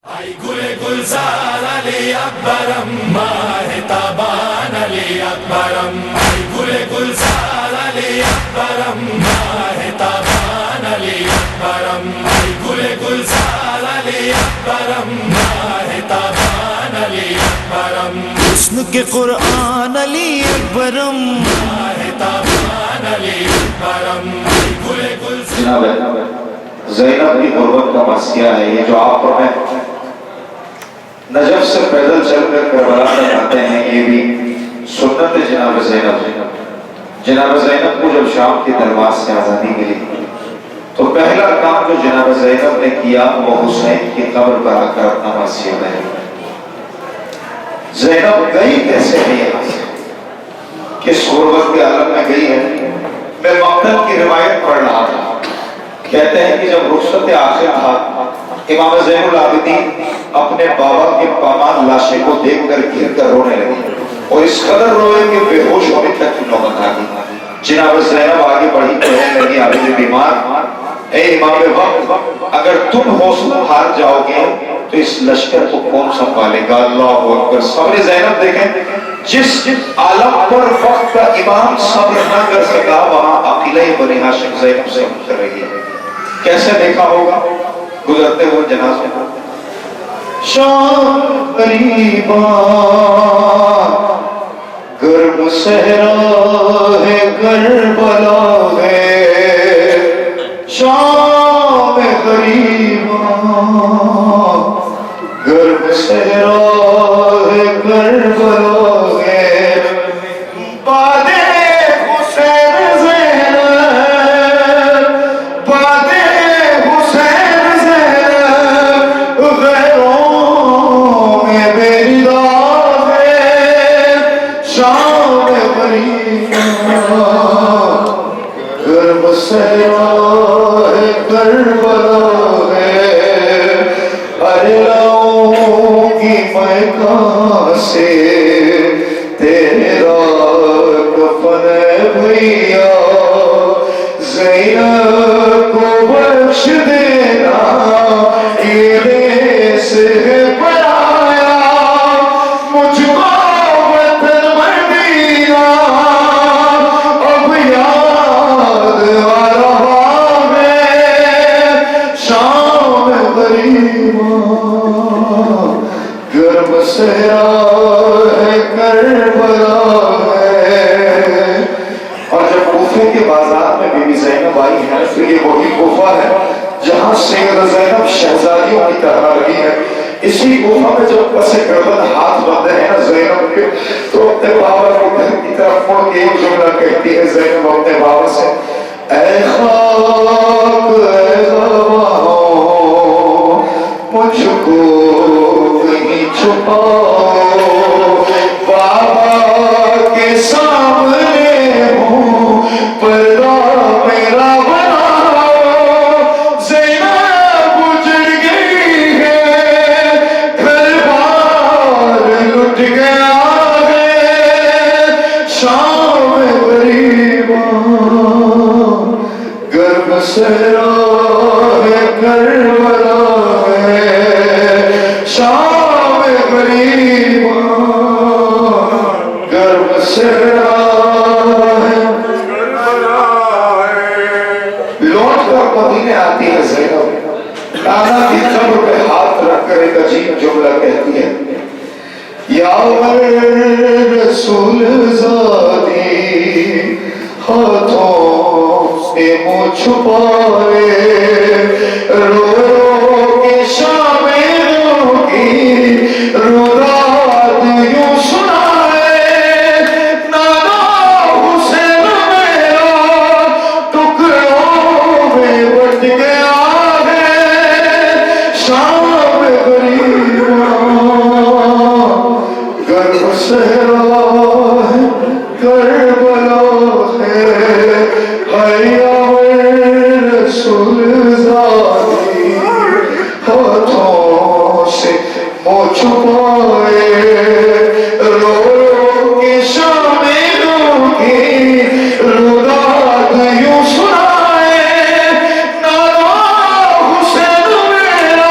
ای گل گلزار علی اکبرم ماہ تابان علی اکبرم ای گل گلزار علی اکبرم ماہ تابان علی اکبرم ای گل گلزار علی اکبرم ماہ تابان علی اکبرم حسن کے قرآن علی اکبرم ماہ تابان علی اکبرم ای گل گلزار جناب زینب کی غربت کا مسئلہ ہے یہ جو آپ پر میں نجف سے پیدل چل کر کربلا تک آتے ہیں یہ بھی سنت جناب زینب کو جب شام کی دربار سے آزادی ملی تو پہلا کام جو جناب زینب نے کیا وہ حسین کی قبر پر آ کر اپنا مسیح ہے زینب گئی کیسے ہے یہاں سے کس غربت کے عالم میں گئی ہے میں مقتل کی روایت پڑھ رہا تھا کہتے ہیں کہ جب رخصت آخر تھا امام زین العابدین اپنے بابا کے پامان لاشے کو دیکھ کر گر کر رونے لگے اور اس قدر روئے کہ بے ہوش ہونے تک کی نوبت آ گئی جناب زینب آگے بڑھی کہنے لگی عابد بیمار اے امام وقت اگر تم حوصلہ ہار جاؤ گے تو اس لشکر کو کون سنبھالے گا اللہ اکبر صبر زینب دیکھیں جس عالم پر وقت کا امام صبر نہ کر سکا وہاں عقیلہ بنی ہاشم زینب سے کر رہی ہے کیسے دیکھا ہوگا گزرتے ہوئے جنازے کو شام قریبا گرم صحرا ہے کربلا ہے شام قریبا گرم صحرا ہے کربلا ہے بادے اسی گفہ میں جب پس گردن ہاتھ بندے ہیں نا زینب کے تو اپنے بابا کو گھر کی طرف مڑ کے ایک جملہ کہتی ہے زینب اپنے بابا سے اے خاک اے غباؤ مجھ کو کہیں چھپاؤ بابا کے سامنے ہوں پردہ میرا رسول زادی ہاتھوں سے منہ چھپائے رو رو کے شام کی رو رات یوں سنائے نانا حسین میرا ٹکڑوں میں بٹ گیا ہے شام غریباں گرم صحرا ہے کربلا ہے رسول زادی ہاتھوں سے منہ چھپائے رو رو کے شام کی رو رات یوں سنائے نانا حسین میرا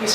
20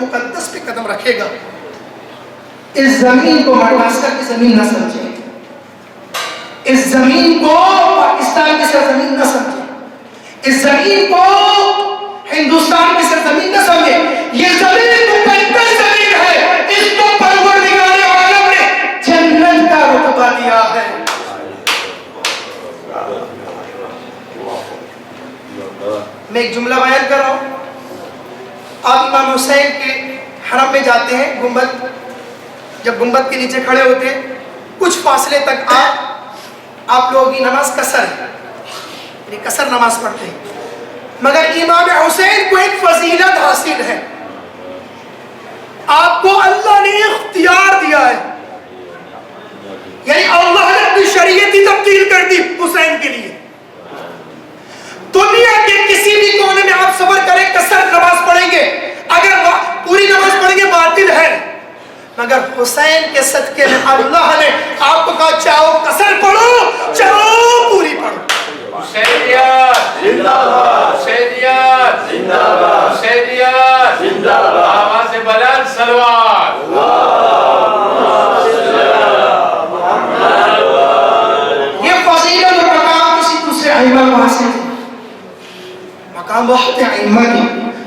مقدس پہ قدم رکھے گا، اس زمین کو مڈغاسکر کی زمین نہ سمجھے، اس زمین کو پاکستان کی سرزمین نہ سمجھے، اس زمین کو ہندوستان کی سرزمین نہ سمجھے، یہ زمین مقدس زمین ہے، اس کو پروردگار عالم نے جنت کا رتبہ دیا ہے۔ میں ایک جملہ بیان کر رہا ہوں، آپ امام حسین کے حرم میں جاتے ہیں، گنبد، جب گنبد کے نیچے کھڑے ہوتے ہیں کچھ فاصلے تک آپ لوگوں کی نماز قصر ہے، یعنی قصر نماز پڑھتے ہیں، مگر امام حسین کو ایک فضیلت حاصل ہے، آپ کو اللہ نے اختیار دیا ہے، یعنی اللہ نے اپنی شریعت ہی تبدیل کر دی حسین کے لیے۔ دنیا کے کسی بھی کونے میں آپ سفر کریں قصر نماز پڑھیں گے، اگر پوری نماز پڑھیں گے باطل ہے، مگر حسین کے صدقے میں اللہ نے آپ کو کہا چاہو قصر پڑھو چاہو پوری پڑھو۔ حسینیت زندہ باد، حسینیت زندہ باد، حسینیت زندہ باد، آواز بلند سلوات، یہ فضیلت اور مقام کسی دوسرے ائمہ کو حاصل ہے، مقام بہت ائمہ کی،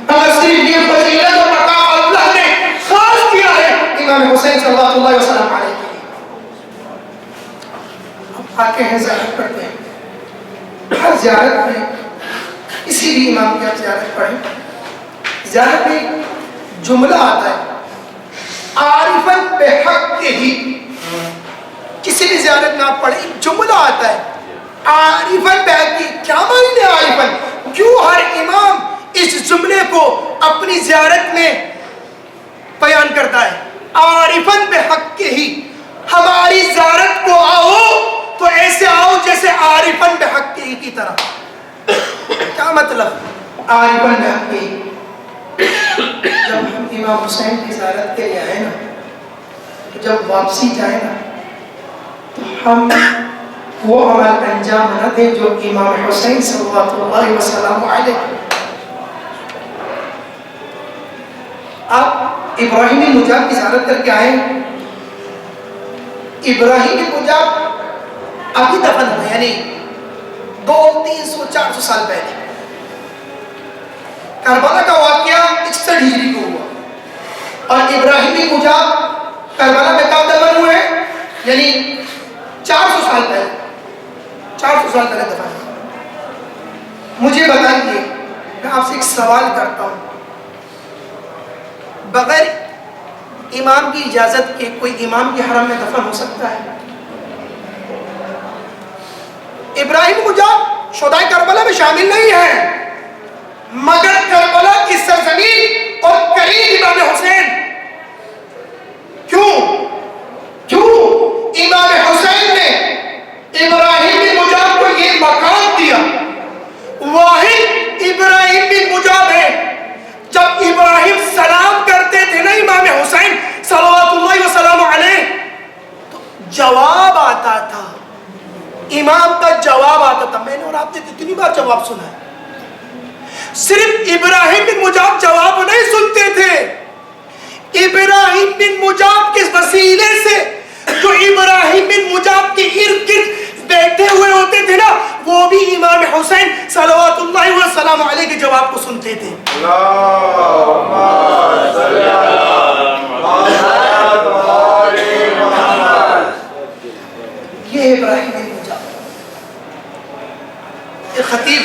مگر صرف یہ فضیلت اور مقام اللہ نے خاص کیا ہے امام حسین صلی اللہ علیہ وسلم علیہ کے لیے۔ اب آتے ہیں زیارت کرتے ہیں، ہر زیارت میں کسی بھی امام کی آپ زیارت پڑھیں، زیارت میں جملہ آتا ہے عارفاً بحق ہی، کسی بھی زیارت میں آپ پڑھیں جملہ آتا ہے عارفاً بحق ہی، کیا معنی ہے عارفاً؟ کیوں ہر امام اس جملے کو اپنی زیارت میں بیان کرتا ہے؟ عارفاً بحق ہی، ہماری زیارت کو آؤ تو ایسے آؤ جیسے عارفاً بحق ہی کی طرح۔ کیا مطلب عارفاً بحق ہی؟ جب ہم امام حسین کی زیارت کے لیے آئے نا، جب واپسی جائے نا، تو ہم وہ عمل انجام نہ دیں جو امام حسین صلی اللہ علیہ وسلم علیہ۔ آپ ابراہیم مجاب کی زیارت کر کے آئے، ابراہیم مجاب ابھی دفن ہوئے، یعنی 200-300-400 سال پہلے، کربلا کا واقعہ 61 ہجری کو ہوا، اور ابراہیم مجاب کربلا میں کب دفن ہوئے؟ یعنی 400 سال پہلے، 400 سال پہلے دفن ہوئے۔ مجھے بتائیے، میں آپ سے ایک سوال کرتا ہوں، بغیر امام کی اجازت کے کوئی امام کے حرم میں دفن ہو سکتا ہے؟ ابراہیم مجاب شہدائے کربلا میں شامل نہیں ہے، مگر کربلا کی سرزمین اور قریب امام حسین، کیوں امام حسین نے ابراہیم مجاب کو یہ مقام دیا؟ واحد ابراہیم بن مجاب ہے، جب ابراہیم سلام کرتے تھے نا امام حسین صلوات اللہ وسلم علیہ، تو جواب آتا تھا، امام کا جواب آتا تھا۔ میں نے اور آپ نے کتنی بار جواب سنا ہے؟ صرف ابراہیم بن مجاب جواب نہیں سنتے تھے، ابراہیم بن مجاب کے وسیلے سے جو ابراہیم بن مجاب کے ارد گرد بیٹھے ہوئے ہوتے تھے نا، وہ بھی امام حسین صلوات اللہ وسلم علیہ کے جواب کو سنتے تھے۔ یہ ابراہیم بن مجاب، یہ خطیب،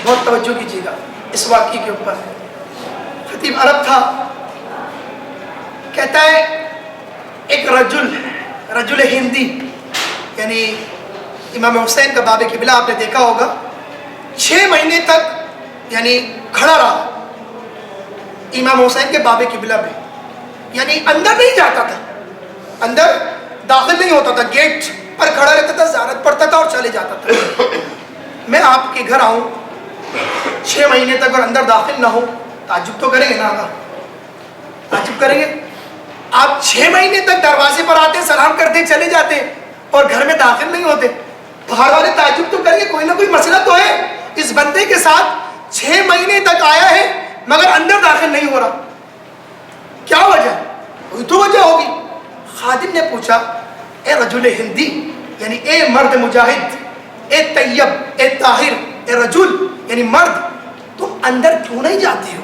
بہت توجہ کیجیے گا اس واقعے کے اوپر، خطیب عرب تھا، کہتا ہے ایک رجل ہندی، یعنی امام حسین کا باب قبلہ آپ نے دیکھا ہوگا، 6 مہینے تک یعنی کھڑا رہا امام حسین کے باب قبلہ میں، یعنی اندر نہیں جاتا تھا، اندر داخل نہیں ہوتا تھا، گیٹ پر کھڑا رہتا تھا، زیارت پڑھتا تھا اور چلے جاتا تھا۔ میں آپ کے گھر آؤں 6 مہینے تک اور اندر داخل نہ ہوں، تعجب تو کریں گے نا آقا، تعجب کریں گے؟ آپ 6 مہینے تک دروازے پر آتے، سلام کرتے چلے جاتے اور گھر میں داخل نہیں ہوتے، باہر والے تعجب تو کریں گے، کوئی نہ کوئی مسئلہ تو ہے اس بندے کے ساتھ، 6 مہینے تک آیا ہے مگر اندر داخل پوچھا اے رجل ہندی یعنی اے مرد مجاہد، اے طیب، اے طاہر، اے رجل یعنی مرد، تم اندر کیوں نہیں جاتے ہو؟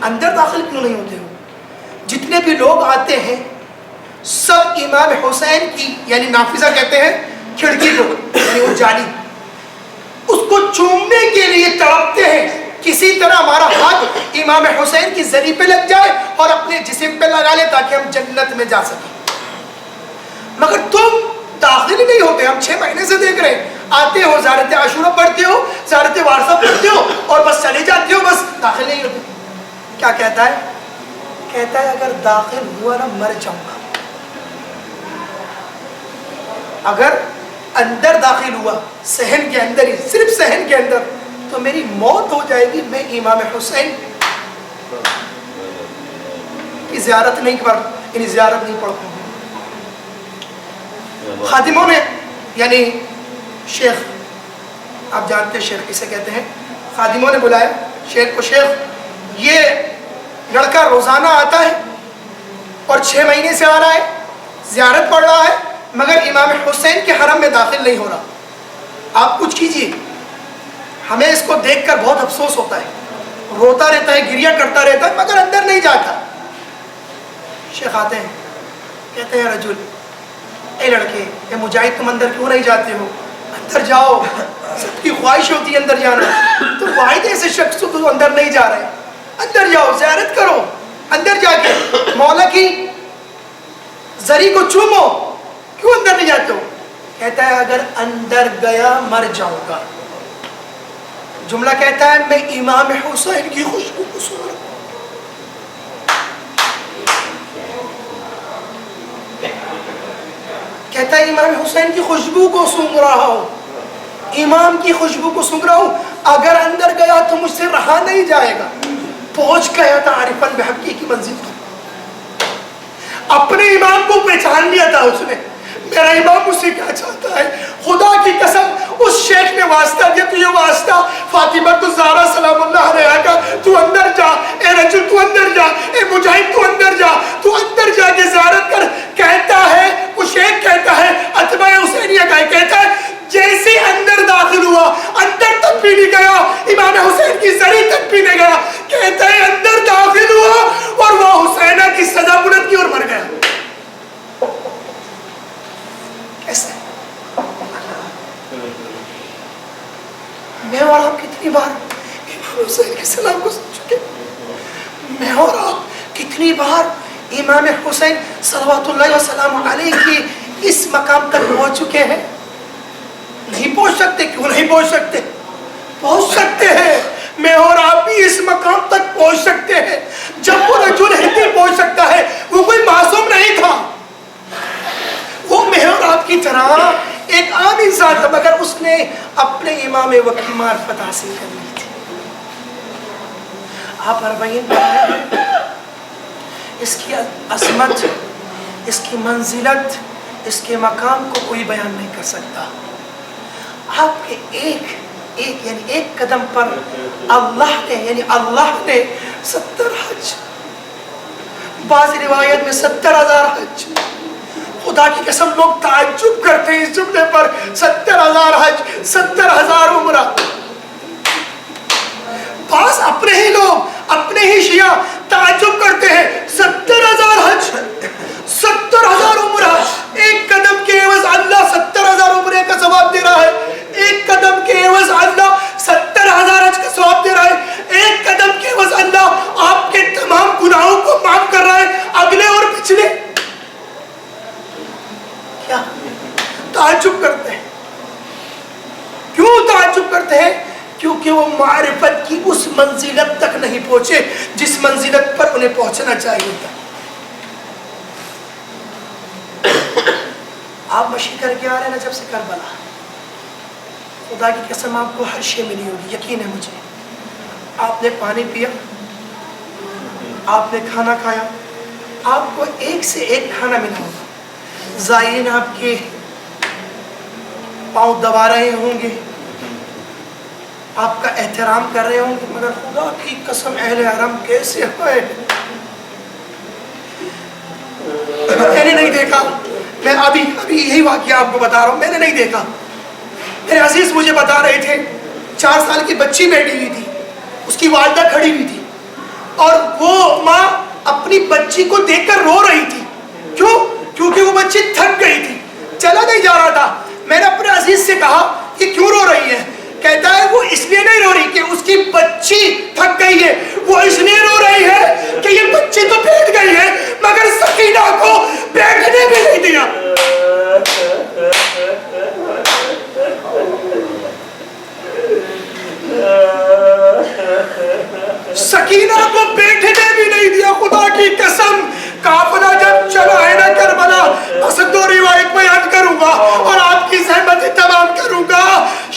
اندر داخل کیوں نہیں ہوتے ہو؟ جتنے بھی لوگ آتے ہیں سب امام حسین کی یعنی نافذہ کہتے ہیں کھڑکی کو، یعنی وہ جالی، اس کو چومنے کے لیے تڑپتے ہیں، کسی طرح ہمارا ہاتھ امام حسین کی زری پہ لگ جائے اور اپنے جسم پہ لگا لے تاکہ ہم جنت میں جا سکیں۔ مگر تم داخل ہی نہیں ہوتے، ہم 6 مہینے سے دیکھ رہے ہیں، آتے ہو زیارت عاشورہ پڑھتے ہو، زیارت وارثہ پڑھتے ہو اور بس چلے جاتے ہو، بس داخل نہیں ہوتے۔ کیا کہتا ہے؟ کہتا ہے اگر داخل ہوا نا مر جاؤں گا، اگر اندر داخل ہوا صحن کے اندر ہی، صرف صحن کے اندر، تو میری موت ہو جائے گی، میں امام حسین کی زیارت نہیں پڑھ پاؤں۔ خادموں نے یعنی شیخ، آپ جانتے ہیں شیخ کسے کہتے ہیں، خادموں نے بلایا شیخ کو، شیخ یہ لڑکا روزانہ آتا ہے اور 6 مہینے سے آ رہا ہے، زیارت پڑھ رہا ہے، مگر امام حسین کے حرم میں داخل نہیں ہو رہا، آپ کچھ کیجئے، ہمیں اس کو دیکھ کر بہت افسوس ہوتا ہے، روتا رہتا ہے، گریہ کرتا رہتا ہے، مگر اندر نہیں جاتا۔ شیخ آتے ہیں، کہتے ہیں رجل، اے لڑکے، اے مجاہد، تم اندر کیوں نہیں جاتے ہو؟ اندر جاؤ، سب کی خواہش ہوتی ہے اندر جانا، تو واحد ایسے شخص تو اندر نہیں جا رہے، اندر جاؤ، زیارت کرو، اندر جا کے مولا کی زری کو چومو، کیوں اندر نہیں جاتے ہو؟ کہتا ہے اگر اندر گیا مر جاؤں گا۔ جملہ کہتا ہے میں امام حسین کی خوشبو کو سن رہا ہوں۔ کہتا ہے امام حسین کی خوشبو کو سونگ رہا ہوں، امام کی خوشبو کو سونگ رہا ہوں، اگر اندر گیا تو مجھ سے رہا نہیں جائے گا۔ پہنچ گیا تھا عارفاً بحقی کی منزل پر، اپنے امام کو پہچان لیا تھا اس نے، میرا امام مجھ سے کیا چاہتا ہے۔ خدا کی قسم اس شیخ نے واسطہ دیا، تو یہ واسطہ فاطمہ الزہرا سلام اللہ علیہا کا، تو اندر جا، اے رجل تو اندر جا، اے مجاہد تو اندر جا، تو اندر جا کے زیارت کر۔ کہتا ہے وہ شیخ، کہتا ہے اتباع حسینیہ کا، کہتا ہے جیسے اندر داخل ہوا، اندر تک بھی نہیں گیا، امام حسین کی زری تک بھی نہیں گیا، کہتا ہے اندر داخل ہوا اور وہ حسینہ کی سزا بلند کی اور مر گیا۔ کیسے؟ میں اور آپ کتنی بار امام حسین کے سلام کو سن چکے، میں اور آپ کتنی بار امام حسین صلوات اللہ وسلام علیہ کی اس مقام تک پہنچ چکے ہیں؟ نہیں پہنچ سکتے؟ کیوں نہیں پہنچ سکتے؟ پہنچ سکتے ہیں، میں اور آپ بھی اس مقام تک پہنچ سکتے ہیں۔ جب وہ رجل ہندی پہنچ سکتا ہے، وہ کوئی معصوم نہیں تھا، وہ میں اور آپ کی طرح ایک عام انسان تھا، مگر اس نے اپنے امام وقت کی معرفت حاصل کر لی تھی۔ آپ 40 پڑھ رہے ہیں، اس کی عظمت، اس کی منزلت، اس کے مقام کو کوئی بیان نہیں کر سکتا۔ آپ کے ایک قدم پر اللہ نے 70 حج، بعض روایت میں 70,000 حج، خدا کی قسم لوگ تعجب کرتے ہیں اس جملے پر، 70,000 حج، 70,000 عمرہ۔ بعض اپنے ہی لوگ، اپنے ہی شیعہ تعجب کرتے ہیں، 70,000 حج، 70,000 عمرہ، ایک قدم کے عوض اللہ 70,000 عمرے کا ثواب دے رہا ہے، ایک قدم کے عوض اللہ 70,000 حج کا ثواب دے رہا ہے، ایک قدم کے عوض اللہ آپ کے تمام گناہوں کو معاف کر رہا ہے، اگلے اور پچھلے۔ کیا تعجب کرتے ہیں؟ کیوں تعجب کرتے ہیں؟ کیونکہ وہ معرفت کی اس منزلت تک نہیں پہنچے جس منزلت پر انہیں پہنچنا چاہیے تھا۔ آپ مشی کر کے آ رہے ہیں نا جب سے کربلا، خدا کی قسم آپ کو ہر شے ملی ہوگی، یقین ہے مجھے۔ آپ نے پانی پیا، آپ نے کھانا کھایا، آپ کو ایک سے ایک کھانا ملا ہوگا، زائرین آپ کے پاؤں دبا رہے ہوں گے، آپ کا احترام کر رہے ہوں گے، مگر خدا کی قسم اہل حرم کیسے ہوئے، نے نہیں دیکھا. میں ابھی یہی واقعہ آپ کو بتا رہا ہوں. میں نے نہیں دیکھا. میرے عزیز مجھے بتا رہے تھے 4 سال کی بچی بیٹھی ہوئی تھی, اس کی والدہ کھڑی ہوئی تھی, اور وہ ماں اپنی بچی کو دیکھ کر رو رہی تھی. کیوں؟ کیونکہ وہ بچی تھک گئی تھی, چلا نہیں جا رہا تھا. میں نے اپنے عزیز سے کہا کہ کیوں رو رہی ہے؟ کہتا ہے وہ اس لیے نہیں رو رہی کہ اس کی بچی تھک گئی ہے, وہ اس لیے رو رہی ہے کہ یہ بچی تو بیٹھ گئی ہے مگر سکینہ کو بیٹھنے بھی نہیں دیا. سکینہ کو بیٹھنے بھی نہیں دیا. خدا کی قسم, قافلہ جب چلا ہے نا کربلا, بس 2 روایت بیان کروں گا اور آپ کی زحمت تمام کروں گا.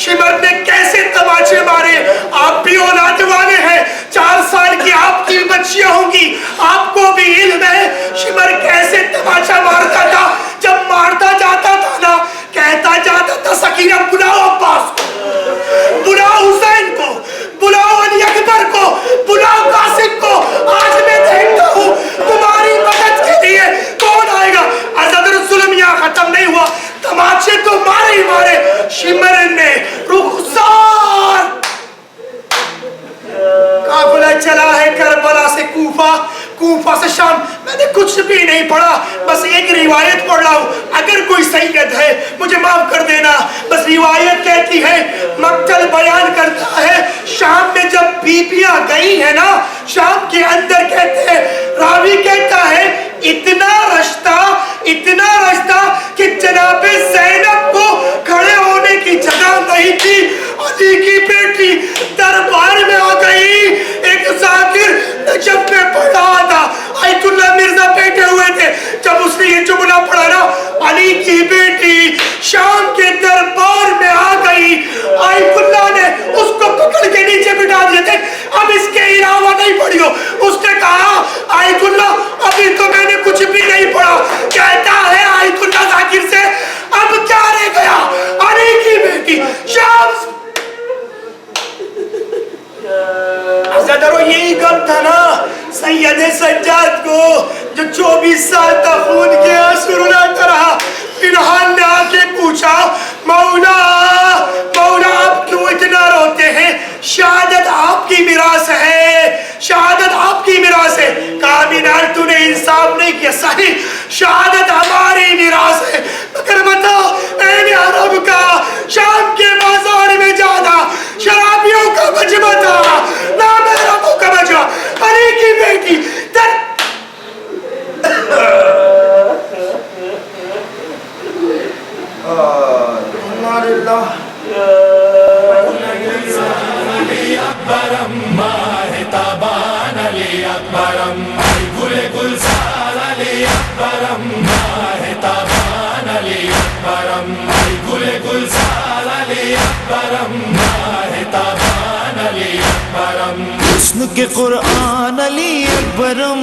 شمر نے کیسے تماچے مارے. آپ بھی اولاد والے ہیں, 4 سال کی آپ کی بچیاں ہوں گی, آپ کو بھی علم ہے شمر کیسے تماچا مارتا تھا. جب مارتا جاتا تھا نا, کہتا جاتا تھا سکینہ بلاؤ عباس کو, بلاؤ حسین کو, بلاؤ علی اکبر کو, بلاؤ قاسم کو. آج میں دیکھتا ہوں تمہاری مدد کے لیے کون آئے گا. عزت الظلم یہاں ختم نہیں ہوا, تماچے تو مارے ہی مارے. شمر نے رخسار, قافلہ چلا ہے کربلا سے کوفہ, کوفہ سے شام. میں نے کچھ بھی نہیں پڑھا, بس ایک روایت پڑھ رہا ہوں. اگر کوئی سید ہے مجھے معاف کر دینا. بس روایت کہتی ہے, مقتل بیان کرتا ہے, شام میں جب بیبیاں گئی ہیں نا, شام کے اندر کہتے ہیں, راوی کہتا ہے اتنا رشتہ کہ جناب زینب کو کھڑے ہونے کی جگہ نہیں تھی. علی کی بیٹی دربار میں آ گئی. ایک ذاکر نجف میں پڑھا تھا, آیت اللہ مرزا بیٹھے ہوئے تھے. جب اس نے یہ جملہ پڑھا نا, علی کی بیٹی شام کے دربار میں آ گئی, آیت اللہ نے اس کو پکڑ کے نیچے بٹھا دیے تھے. اب اس کے علاوہ نہیں پڑھی ہو. اس نے کہا آیت اللہ ابھی تو میں نے کچھ بھی نہیں پڑھا. کہتا ہے آیت اللہ ذاکر سے, اب کیا رہ گیا؟ علی کی بیٹی شام. حضرت یہی غم تھا نا سید سجاد کو, جو 24 سال تک خون کے آنسو رلاتا رہا. فنحال نے آ کے پوچھا, مولا آپ کیوں اتنا روتے ہیں؟ شہادت آپ کی میراث ہے, شہادت آپ کی میراث ہے. کہا مینار تو نے انصاف نہیں کیا. صحیح, شہادت ہماری میراث ہے, مگر بتاؤ اہل عرب کا شام کے بازار میں جانا شرابیوں کا مجمع تھا, نامحرموں کا مجمع. علی کی بیٹی حسن کے قرآن علی اکبرم,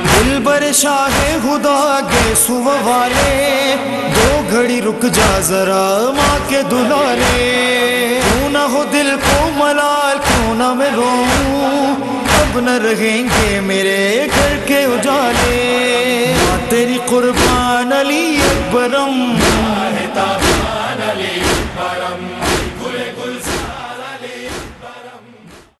دلبر شاہ خدا کے سو والے, 2 گھڑی رک جا ذرا ماں کے دلارے. کیوں نہ ہو دل کو ملال, کیوں نہ میں روؤں, اب نہ رہیں گے میرے گھر کے اجالے. تیری قربان علی اکبرم,